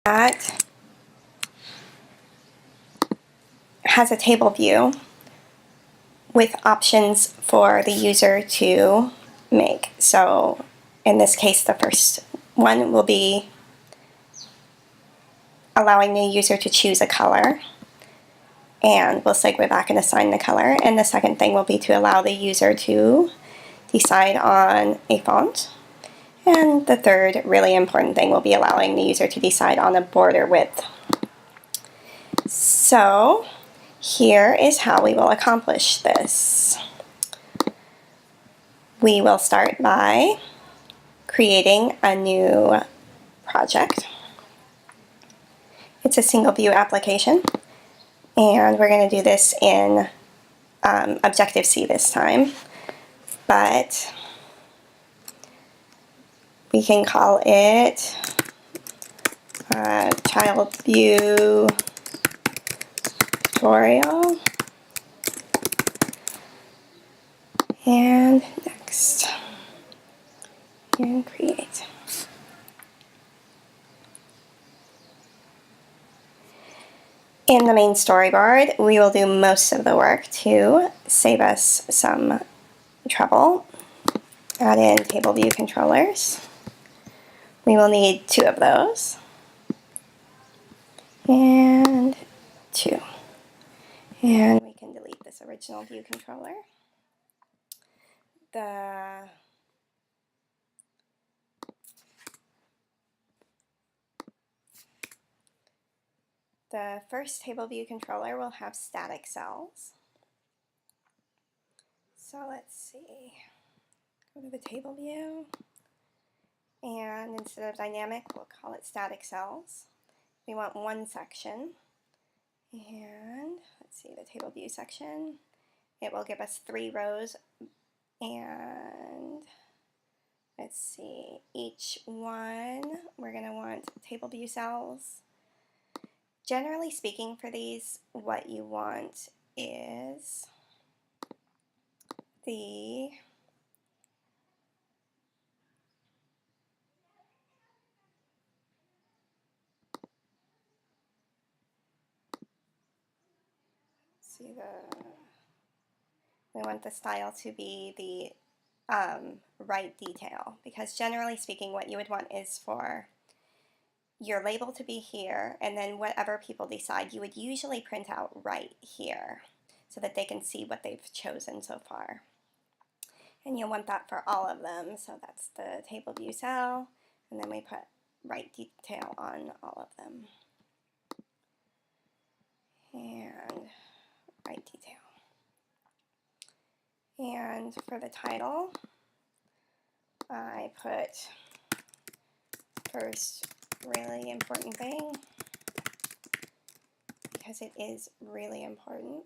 that has a table view with options for the user to make. So in this case, the first one will be allowing the user to choose a color, and we'll segue back and assign the color. And the second thing will be to allow the user to decide on a font. And the third really important thing will be allowing the user to decide on a border width. So here is how we will accomplish this. We will start by creating a new project. It's a single view application, and we're going to do this in Objective-C this time, but we can call it Child View Tutorial, and next, and create. In the main storyboard, we will do most of the work to save us some trouble. Add in table view controllers. We will need 2 of those. And 2. And we can delete this original view controller. The first table view controller will have static cells. So let's see. Go to the table view, and instead of dynamic, we'll call it static cells. We want one section, and let's see, the table view section. It will give us 3 rows, and let's see, each one we're going to want table view cells. Generally speaking, for these, what you want is the we want the style to be the right detail, because generally speaking, what you would want is for your label to be here, and then whatever people decide, you would usually print out right here so that they can see what they've chosen so far. And you'll want that for all of them, so that's the table view cell, and then we put right detail on all of them. And right detail. And for the title, I put first really important thing, because it is really important,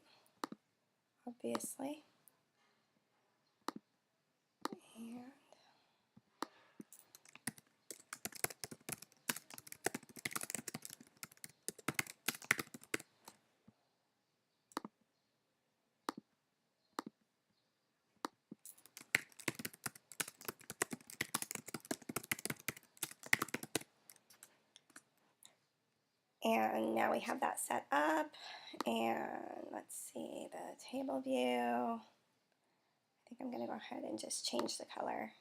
obviously. And now we have that set up, and let's see, the table view. I think I'm going to go ahead and just change the color.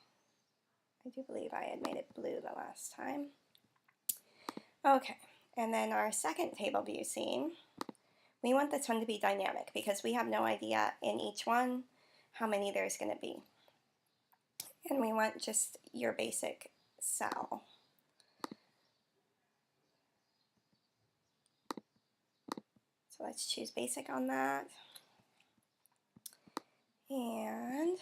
I do believe I had made it blue the last time. Okay, and then our second table view scene, we want this one to be dynamic because we have no idea in each one how many there's going to be. And we want just your basic cell. So let's choose basic on that. And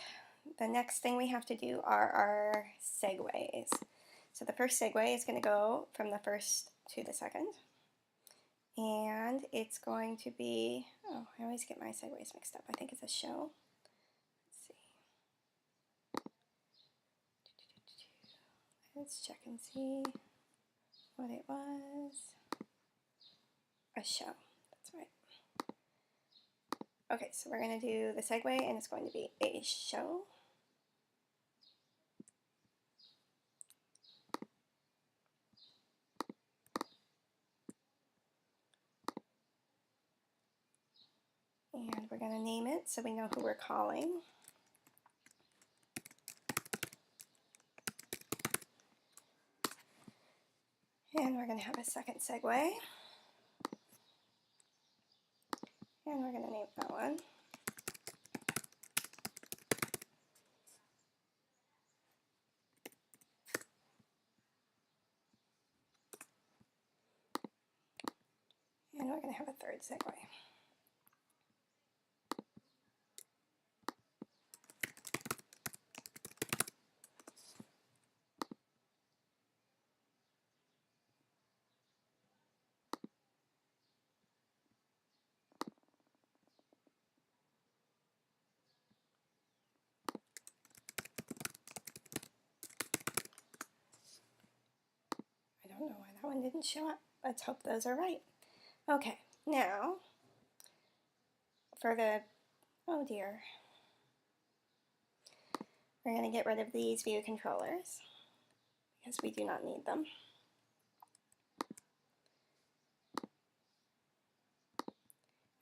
the next thing we have to do are our segues. So the first segue is going to go from the first to the second. And it's going to be, oh, I always get my segues mixed up. I think it's a show. Let's see. Let's check and see what it was. A show. That's right. Okay, so we're going to do the segue, and it's going to be a show. going to name it so we know who we're calling. And we're going to have a second segue. And we're going to name that one. And we're going to have a third segue. I don't know why that one didn't show up. Let's hope those are right. Okay, now for the, oh dear, we're going to get rid of these view controllers because we do not need them.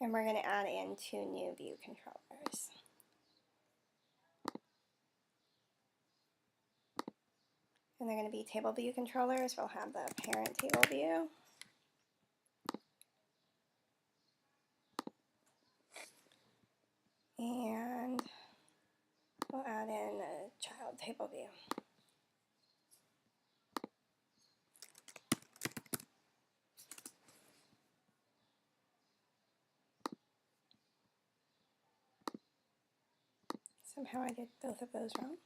And we're going to add in 2 new view controllers. And they're going to be table view controllers. We'll have the parent table view. And we'll add in a child table view. Somehow I did both of those wrong.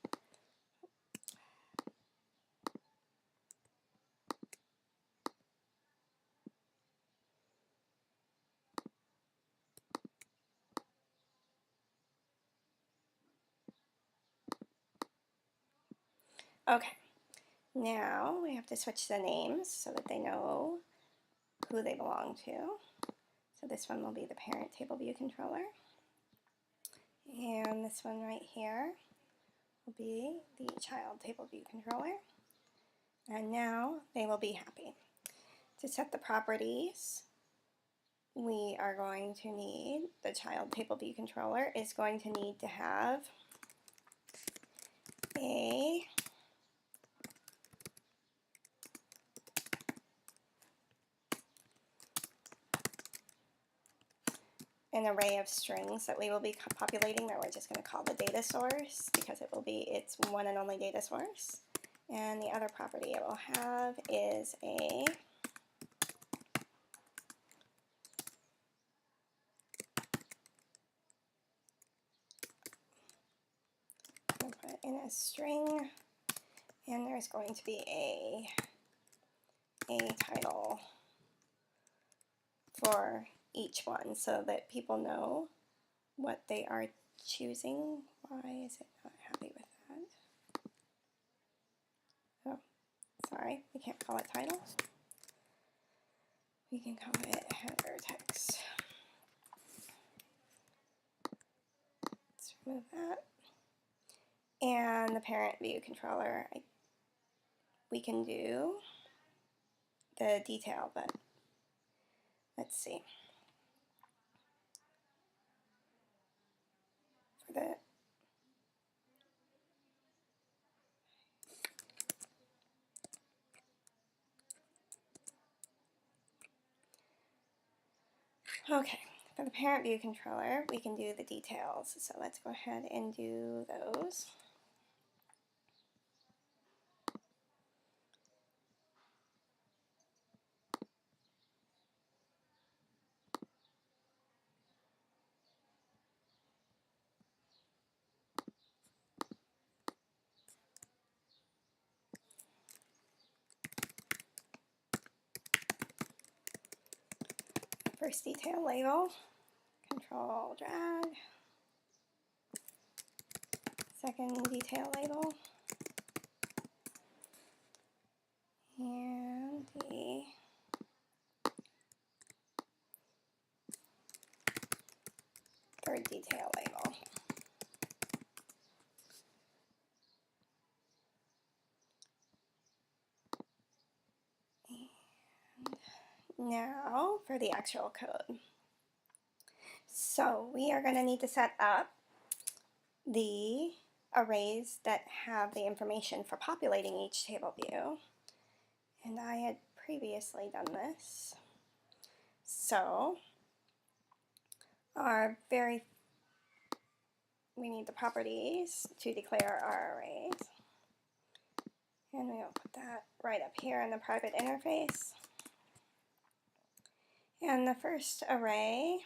Okay, now we have to switch the names so that they know who they belong to. So this one will be the parent table view controller. And this one right here will be the child table view controller. And now they will be happy. To set the properties, we are going to need, the child table view controller is going to need to have an array of strings that we will be populating that we're just going to call the data source because it will be its one and only data source. And the other property it will have is a I'm going to put in a string, and there's going to be a title for each one so that people know what they are choosing. Why is it not happy with that? Oh, sorry, we can't call it title. We can call it header text. Let's remove that. And the parent view controller, we can do the detail, but let's see. For the okay, for the parent view controller, we can do the details. So let's go ahead and do those. First detail label, control drag. Second detail label. And the third detail label. And now for the actual code. So we are going to need to set up the arrays that have the information for populating each table view. And I had previously done this. So we need the properties to declare our arrays. And we'll put that right up here in the private interface. And the first array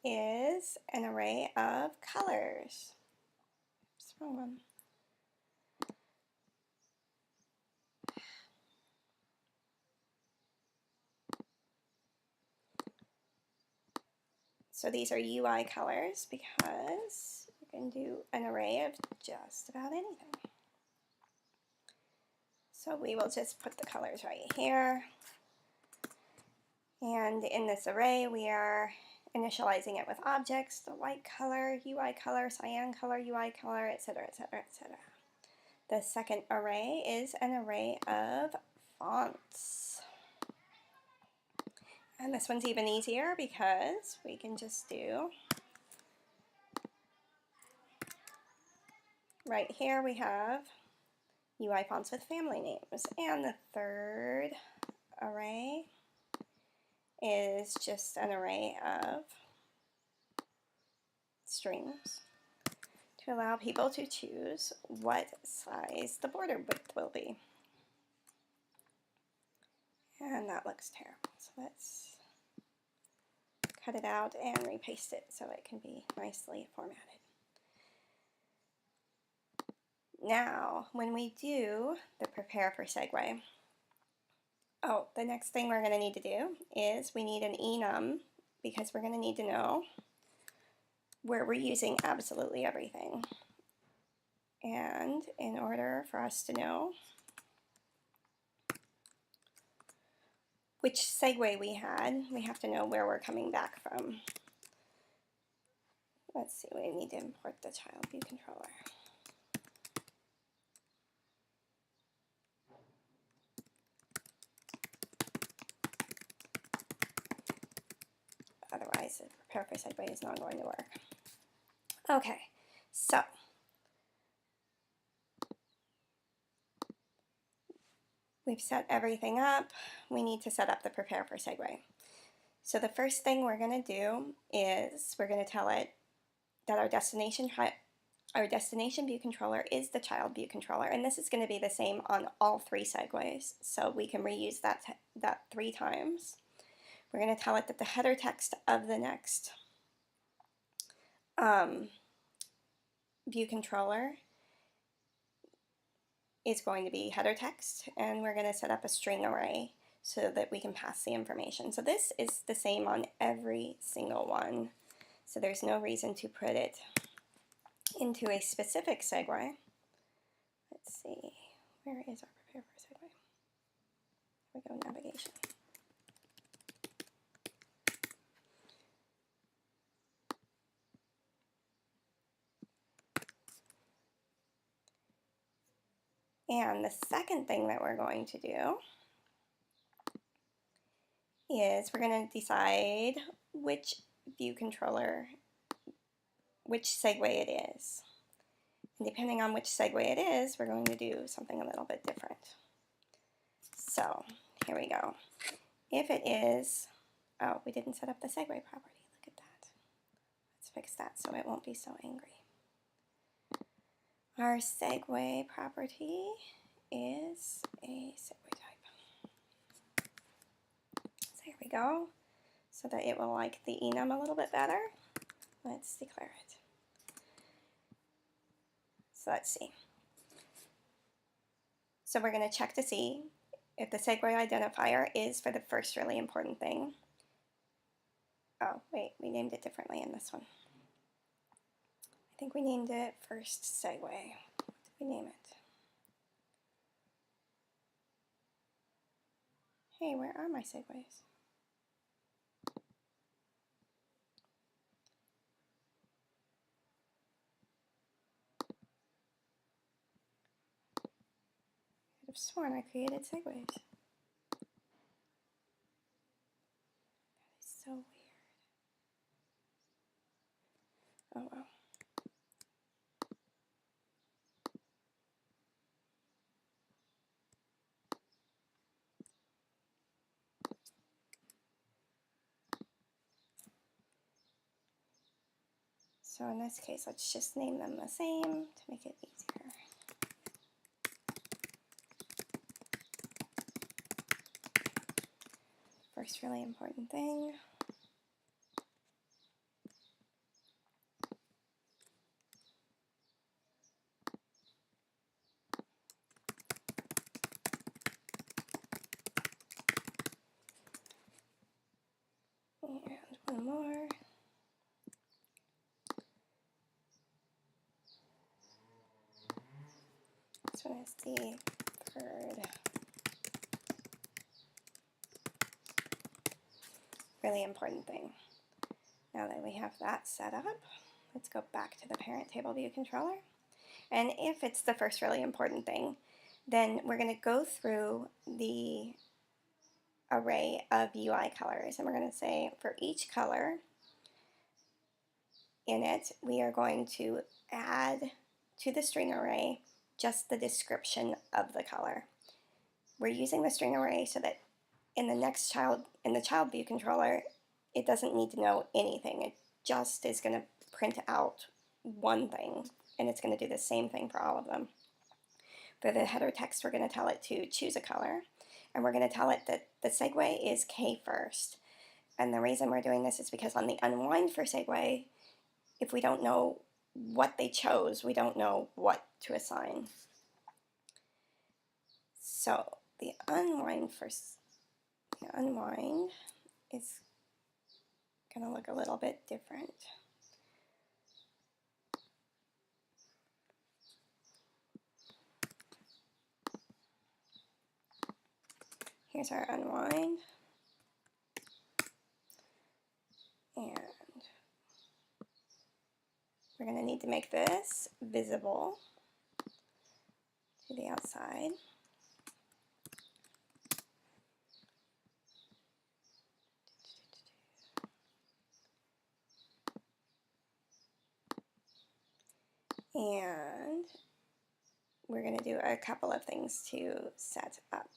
is an array of colors. Oops, wrong one. So these are UI colors because you can do an array of just about anything. So we will just put the colors right here. And in this array, we are initializing it with objects, the white color, UI color, cyan color, UI color, etc., etc., etc. The second array is an array of fonts. And this one's even easier because we can just do, right here we have UI fonts with family names. And the third array is just an array of strings to allow people to choose what size the border width will be. And that looks terrible, so let's cut it out and repaste it so it can be nicely formatted. Now, when we do the prepare for segue, the next thing we're going to need to do is we need an enum because we're going to need to know where we're using absolutely everything. And in order for us to know which segue we had, we have to know where we're coming back from. Let's see, we need to import the child view controller. Otherwise, the prepare for segue is not going to work. Okay, so we've set everything up. We need to set up the prepare for segue. So the first thing we're going to do is we're going to tell it that our destination view controller is the child view controller, and this is going to be the same on all three segues, so we can reuse that 3 times. We're going to tell it that the header text of the next view controller is going to be header text, and we're going to set up a string array so that we can pass the information. So this is the same on every single one, so there's no reason to put it into a specific segue. Let's see, where is our prepare for segue? Here we go, navigation. And the second thing that we're going to do is we're going to decide which view controller, which segue it is. And depending on which segue it is, we're going to do something a little bit different. So here we go. If it is, oh, we didn't set up the segue property. Look at that. Let's fix that so it won't be so angry. Our segue property is a segue type. So here we go. So that it will like the enum a little bit better. Let's declare it. So let's see. So we're going to check to see if the segue identifier is for the first really important thing. Oh, wait, we named it differently in this one. I think we named it first segue. What did we name it? Hey, where are my segues? I could have sworn I created segues. That is so weird. So in this case, let's just name them the same to make it easier. First really important thing. And one more. This one is the third. Really important thing. Now that we have that set up, let's go back to the parent table view controller. And if it's the first really important thing, then we're going to go through the array of UI colors, and we're going to say for each color in it, we are going to add to the string array just the description of the color. We're using the string array so that in the child view controller, it doesn't need to know anything. It just is going to print out one thing, and it's going to do the same thing for all of them. For the header text, we're going to tell it to choose a color, and we're going to tell it that the segue is K first. And the reason we're doing this is because on the unwind for segue, if we don't know what they chose, we don't know what to assign. So the unwind is going to look a little bit different. Here's our unwind. And we're going to need to make this visible to the outside. And we're going to do a couple of things to set up.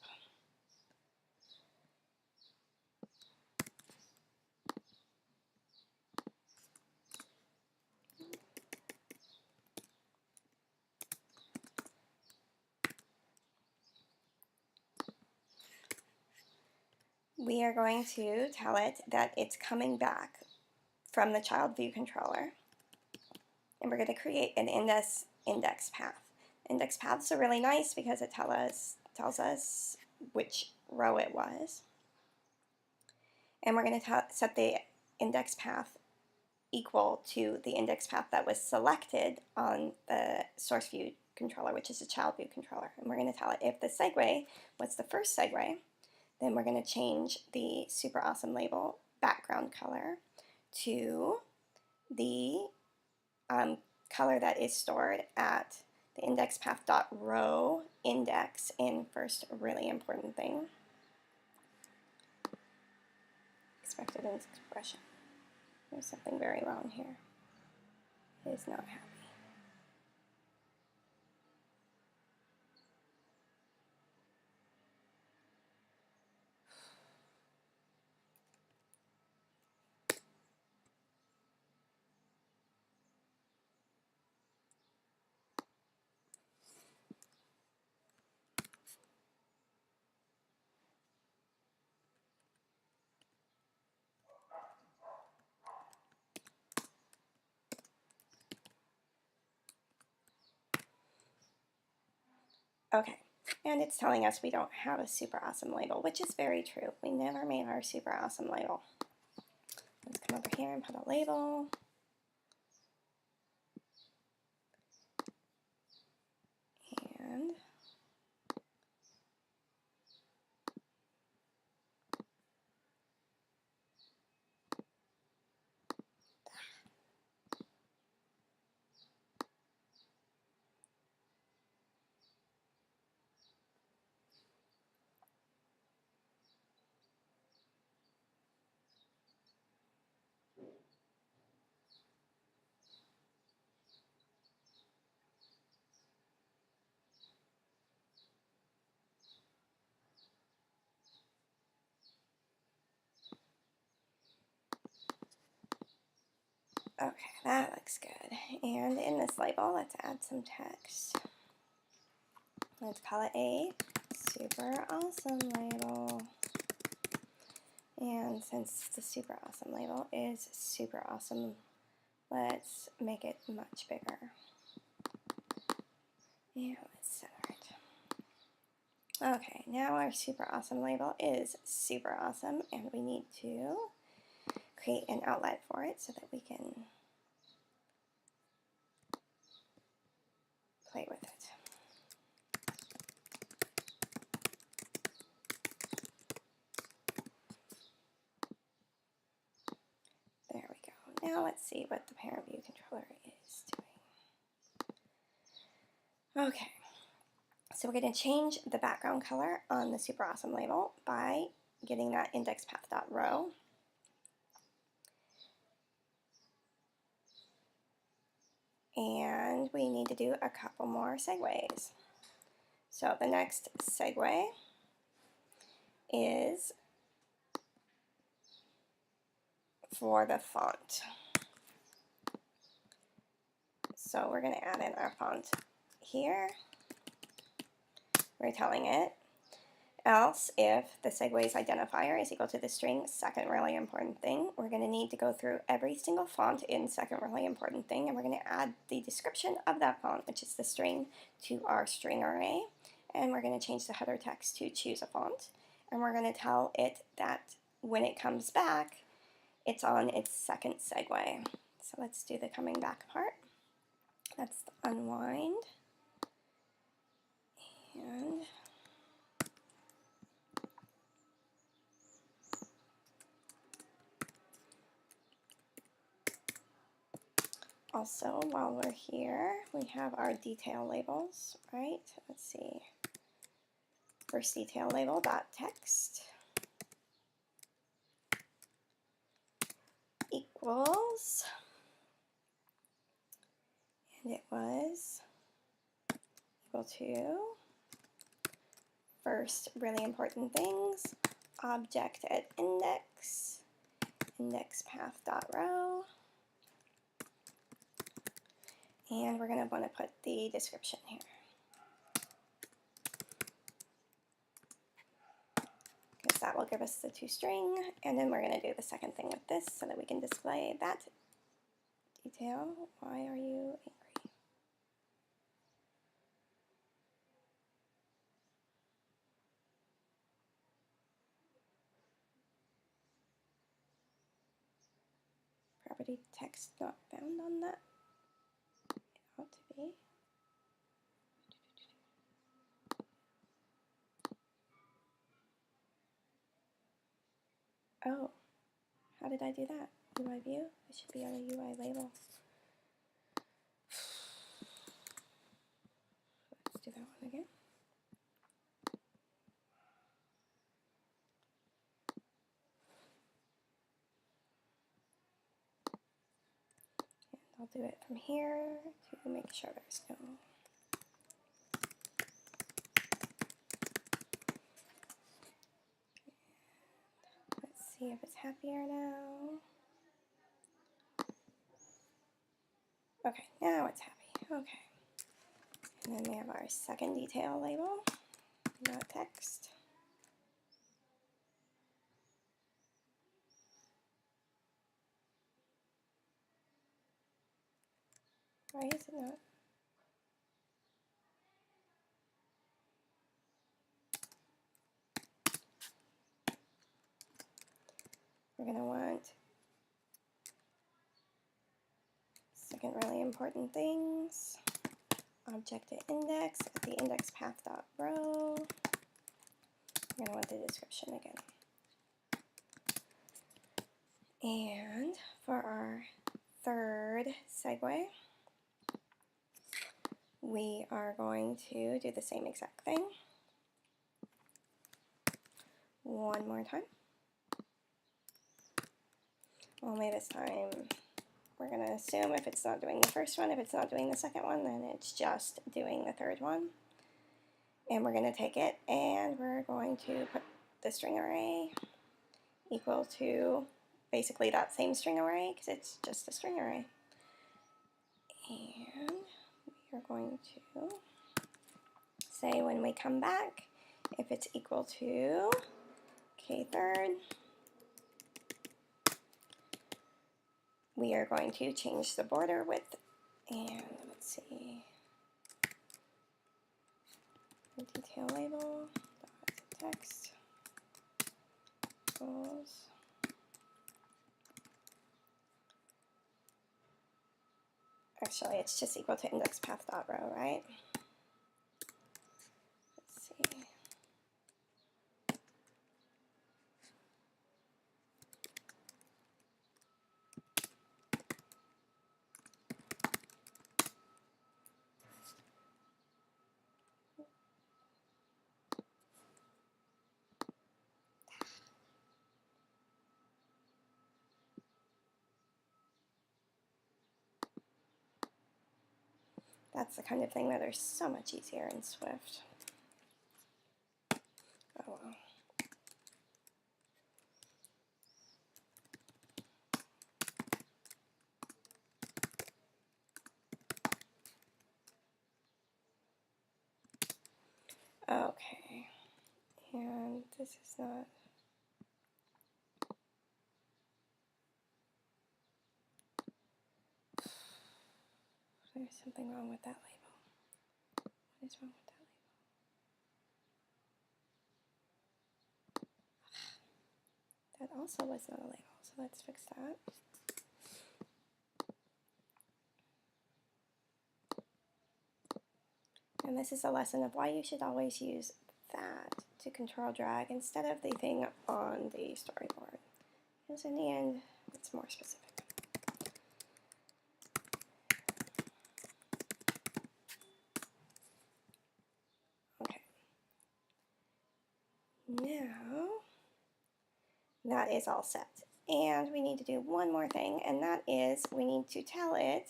We are going to tell it that it's coming back from the child view controller, and we're going to create an index path. Index paths are really nice because it tells us which row it was. And we're going to set the index path equal to the index path that was selected on the source view controller, which is the child view controller. And we're going to tell it if the segue was the first segue, then we're going to change the super awesome label background color to the color that is stored at the index path.row index in first really important thing. Expected expression. There's something very wrong here. It is not happy. Okay, and it's telling us we don't have a super awesome label, which is very true. We never made our super awesome label. Let's come over here and put a label. And Okay, that looks good. And in this label, let's add some text. Let's call it a super awesome label. And since the super awesome label is super awesome, let's make it much bigger. And let's center it. Okay, now our super awesome label is super awesome, and we need to create an outlet for it so that we can play with it. There we go. Now let's see what the parent view controller is doing. Okay, so we're going to change the background color on the super awesome label by getting that index path.row. And we need to do a couple more segues. So the next segue is for the font. So we're going to add in our font here. We're telling it else if the segues identifier is equal to the string second really important thing. We're going to need to go through every single font in second really important thing, and we're going to add the description of that font, which is the string, to our string array. And we're going to change the header text to choose a font. And we're going to tell it that when it comes back, it's on its second segue. So let's do the coming back part. That's the unwind. And also, while we're here, we have our detail labels, right? Let's see. First detail label dot text equals, and it was equal to first really important things, object at index, index path dot row, and we're going to want to put the description here. Because that will give us the toString, and then we're going to do the second thing with this so that we can display that detail. Why are you angry? Property text not found on that. It ought to be. Oh, how did I do that? UI view? It should be on a UI label. Let's do that one again. And I'll do it from here to make sure there's no. Let's see if it's happier now. Okay, now it's happy. Okay. And then we have our second detail label, not text. Why is it not? We're going to want second really important things, object at index at the index path dot row. We're going to want the description again. And for our third segue, we are going to do the same exact thing one more time. Only this time we're going to assume if it's not doing the first one, if it's not doing the second one, then it's just doing the third one. And we're going to take it and we're going to put the string array equal to basically that same string array because it's just a string array. And we are going to say when we come back, if it's equal to k third, we are going to change the border width, and let's see, detail label dot text equals actually it's just equal to index path dot row, right? Let's see. That's the kind of thing that is so much easier in Swift. Oh well. Okay, and this is not. There's something wrong with that label. What is wrong with that label? That also was not a label, so let's fix that. And this is a lesson of why you should always use that to control drag instead of the thing on the storyboard. Because in the end, it's more specific. Okay. Now, that is all set. And we need to do one more thing, and that is we need to tell it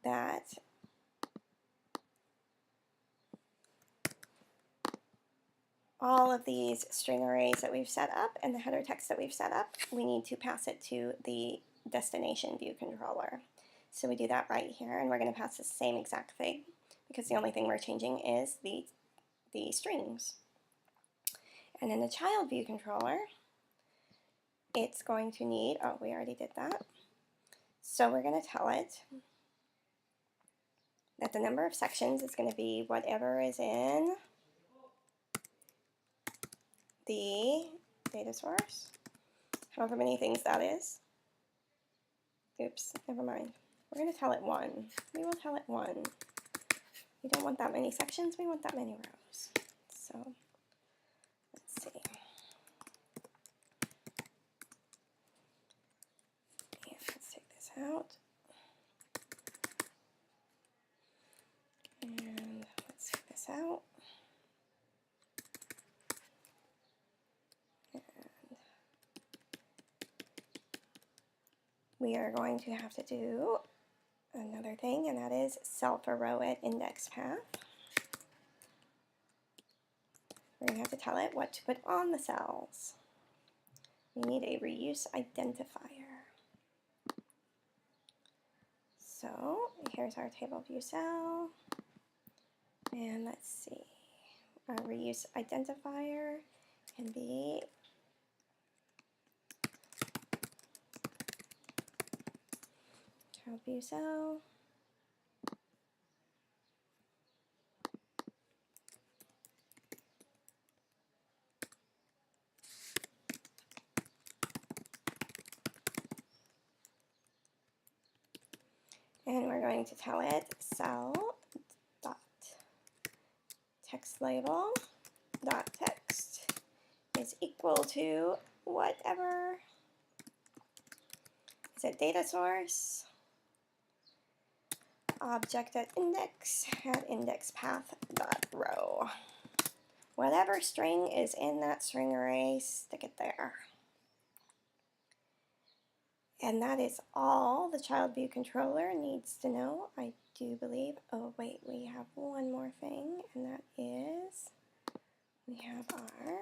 that all of these string arrays that we've set up and the header text that we've set up, we need to pass it to the destination view controller. So we do that right here, and we're going to pass the same exact thing because the only thing we're changing is the strings. And in the child view controller, it's going to need, oh, we already did that. So we're going to tell it that the number of sections is going to be whatever is in the data source, however many things that is. Oops, never mind. We're going to tell it 1. We will tell it 1. We don't want that many sections, we want that many rows. So, let's see. And let's take this out. And let's take this out. We are going to have to do another thing, and that is self a row at index path. We're going to have to tell it what to put on the cells. We need a reuse identifier. So here's our table view cell, and let's see. Our reuse identifier can be child view cell. And we're going to tell it cell dot text label dot text is equal to whatever. Is it data source? Object at index path dot row. Whatever string is in that string array, stick it there. And that is all the child view controller needs to know, I do believe. Oh wait, we have one more thing, and that is we have our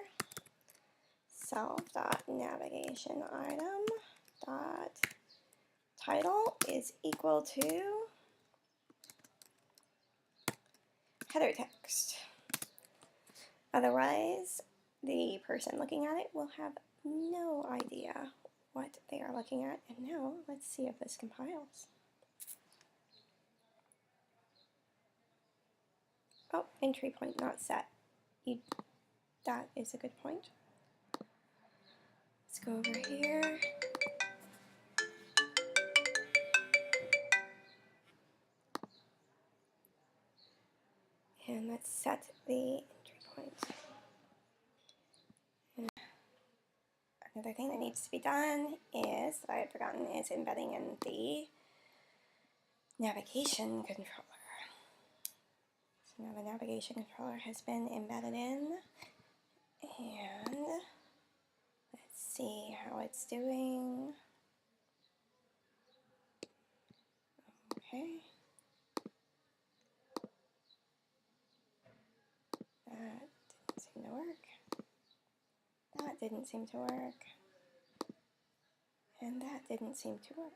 self.navigation item dot title is equal to header text. Otherwise, the person looking at it will have no idea what they are looking at. And now let's see if this compiles. Oh, entry point not set. That is a good point. Let's go over here. And let's set the entry point. And another thing that needs to be done is, that I had forgotten, is embedding in the navigation controller. So now the navigation controller has been embedded in, and let's see how it's doing. Okay. That didn't seem to work. That didn't seem to work. And that didn't seem to work.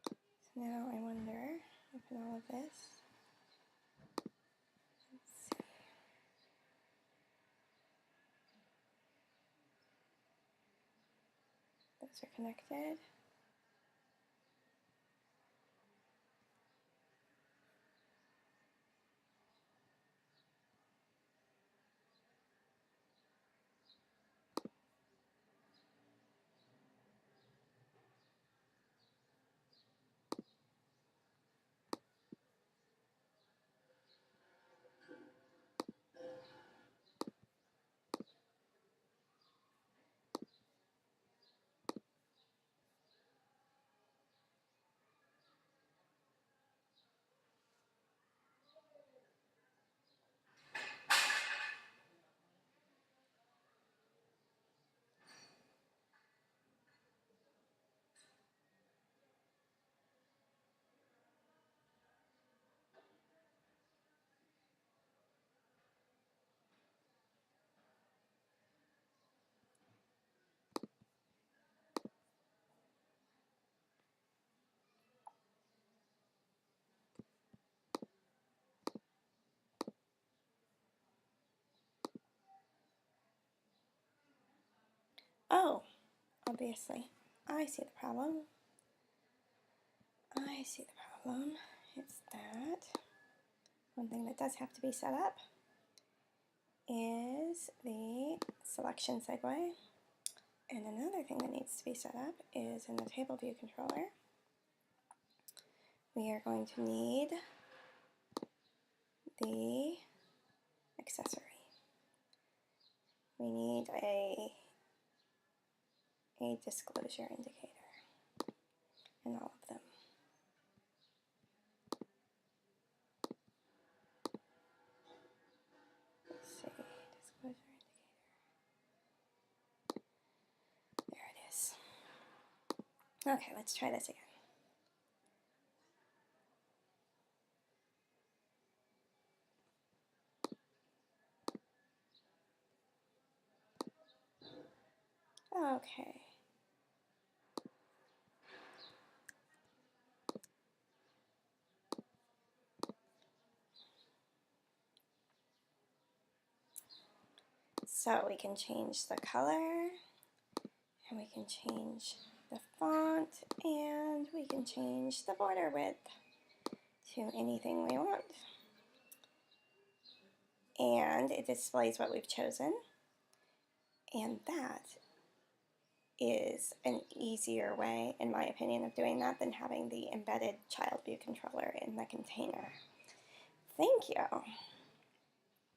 So now I wonder, open all of this. Let's see. Those are connected. Oh, obviously. I see the problem. I see the problem. It's that one thing that does have to be set up is the selection segue. And another thing that needs to be set up is in the table view controller, we are going to need the accessory. We need a disclosure indicator in all of them. Let's see, disclosure indicator. There it is. Okay, let's try this again. Okay. So we can change the color, and we can change the font, and we can change the border width to anything we want. And it displays what we've chosen. And that is an easier way, in my opinion, of doing that than having the embedded child view controller in the container. Thank you.